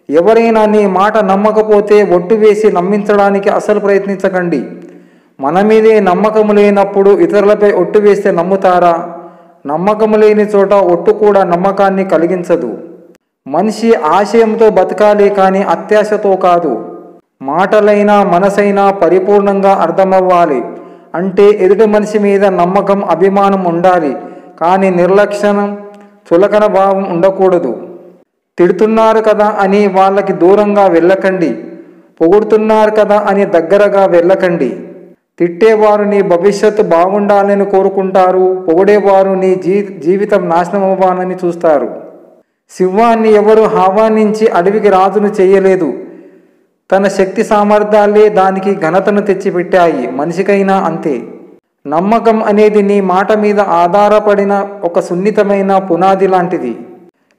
ఎవరైనా నీ మాట నమ్మకపోతే ఒట్టు వేసి నమ్మించడానికి అసలు ప్రయత్నించకండి. మన మీదే నమ్మకము లేనప్పుడు ఇతరులపై ఒట్టు వేస్తే నమ్ముతారా? నమ్మకము లేని చోట ఒట్టు కూడా నమ్మకాన్ని కలిగించదు. మనిషి ఆశయంతో బతకాలి కానీ అత్యాశతో కాదు. మాటలైనా మనసైనా పరిపూర్ణంగా అర్థమవ్వాలి. అంటే ఎదుటి మనిషి మీద నమ్మకం, అభిమానం ఉండాలి కానీ నిర్లక్ష్యం, చులకన భావం ఉండకూడదు. తిడుతున్నారు కదా అని వాళ్ళకి దూరంగా వెళ్ళకండి. పొగుడుతున్నారు కదా అని దగ్గరగా వెళ్ళకండి. తిట్టేవారు నీ భవిష్యత్తు బాగుండాలని కోరుకుంటారు. పొగిడేవారు నీ జీవితం నాశనం అవ్వాలని చూస్తారు. సింహాన్ని ఎవరు ఆహ్వానించి అడవికి రాజును చేయలేదు. తన శక్తి సామర్థ్యాలే దానికి ఘనతను తెచ్చిపెట్టాయి. మనిషికైనా అంతే. నమ్మకం అనేది నీ మాట మీద ఆధారపడిన ఒక సున్నితమైన పునాది లాంటిది.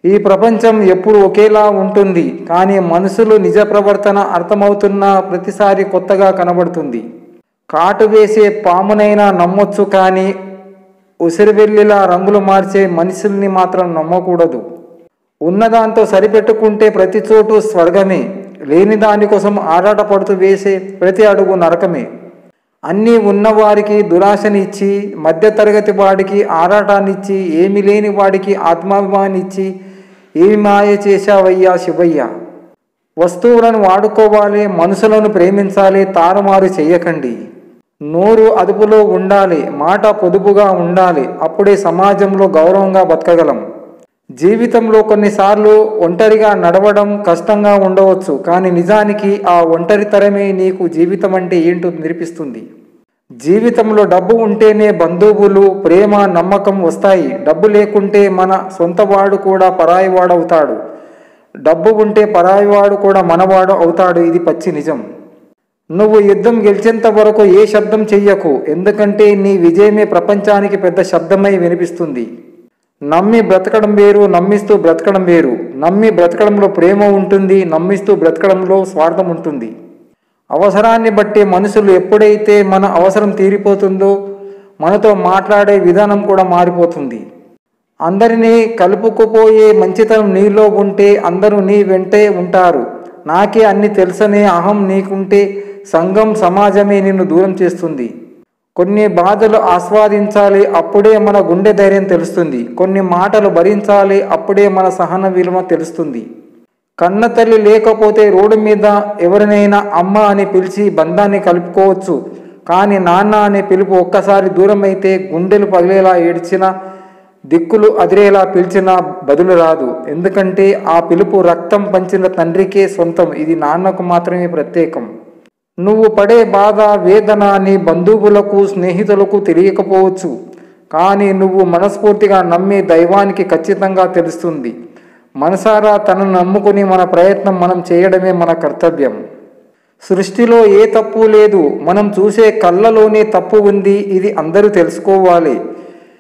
ఈ ప్రపంచం ఎప్పుడు ఒకేలా ఉంటుంది కానీ మనుషులు నిజ ప్రవర్తన అర్థమవుతున్న ప్రతిసారి కొత్తగా కనబడుతుంది. కాటు వేసే పామునైనా నమ్మొచ్చు కానీ ఉసిరివెల్లిలా రంగులు మార్చే మనుషుల్ని మాత్రం నమ్మకూడదు. ఉన్నదాంతో సరిపెట్టుకుంటే ప్రతి చోటు స్వర్గమే. లేని దానికోసం ఆరాటపడుతూ వేసే ప్రతి అడుగు నరకమే. అన్నీ ఉన్నవారికి దురాశని ఇచ్చి, మధ్యతరగతి వాడికి ఆరాటాన్నిచ్చి, ఏమీ లేని వాడికి ఆత్మాభిమానాన్ని ఇచ్చి ఏమి మాయ చేశావయ్యా శివయ్య. వస్తువులను వాడుకోవాలి, మనుషులను ప్రేమించాలి, తారుమారు చెయ్యకండి. నోరు అదుపులో ఉండాలి, మాట పొదుపుగా ఉండాలి. అప్పుడే సమాజంలో గౌరవంగా బతకగలం. జీవితంలో కొన్నిసార్లు ఒంటరిగా నడవడం కష్టంగా ఉండవచ్చు కానీ నిజానికి ఆ ఒంటరితరమే నీకు జీవితం అంటే ఏంటో నేర్పిస్తుంది. జీవితంలో డబ్బు ఉంటేనే బంధువులు, ప్రేమ, నమ్మకం వస్తాయి. డబ్బు లేకుంటే మన సొంతవాడు కూడా పరాయివాడు అవుతాడు. డబ్బు ఉంటే పరాయివాడు కూడా మనవాడు అవుతాడు. ఇది పచ్చి నిజం. నువ్వు యుద్ధం గెలిచేంత వరకు ఏ శబ్దం చెయ్యకు. ఎందుకంటే నీ విజయమే ప్రపంచానికి పెద్ద శబ్దమై వినిపిస్తుంది. నమ్మి బ్రతకడం వేరు, నమ్మిస్తూ బ్రతకడం వేరు. నమ్మి బ్రతకడంలో ప్రేమ ఉంటుంది, నమ్మిస్తూ బ్రతకడంలో స్వార్థం ఉంటుంది. అవసరాన్ని బట్టి మనుషులు ఎప్పుడైతే మన అవసరం తీరిపోతుందో మనతో మాట్లాడే విధానం కూడా మారిపోతుంది. అందరినీ కలుపుకుపోయే మంచితనం నీలో ఉంటే అందరూ నీ వెంటే ఉంటారు. నాకే అన్ని తెలుసనే అహం నీకుంటే సంఘం, సమాజమే నిన్ను దూరం చేస్తుంది. కొన్ని బాధలు ఆస్వాదించాలి, అప్పుడే మన గుండె ధైర్యం తెలుస్తుంది. కొన్ని మాటలు భరించాలి, అప్పుడే మన సహన విలువ తెలుస్తుంది. కన్న తల్లి లేకపోతే రోడ్డు మీద ఎవరినైనా అమ్మ అని పిలిచి బంధాన్ని కలుపుకోవచ్చు కానీ నాన్న అనే పిలుపు ఒక్కసారి దూరం అయితే గుండెలు పగిలేలా ఏడ్చినా, దిక్కులు అదిరేలా పిలిచినా బదులు రాదు. ఎందుకంటే ఆ పిలుపు రక్తం పంచిన తండ్రికే సొంతం. ఇది నాన్నకు మాత్రమే ప్రత్యేకం. నువ్వు పడే బాధ, వేదన నీ బంధువులకు, స్నేహితులకు తెలియకపోవచ్చు కానీ నువ్వు మనస్ఫూర్తిగా నమ్మే దైవానికి ఖచ్చితంగా తెలుస్తుంది. మనసారా తనను నమ్ముకుని మన ప్రయత్నం మనం చేయడమే మన కర్తవ్యం. సృష్టిలో ఏ తప్పు లేదు, మనం చూసే కళ్ళలోనే తప్పు ఉంది. ఇది అందరూ తెలుసుకోవాలి.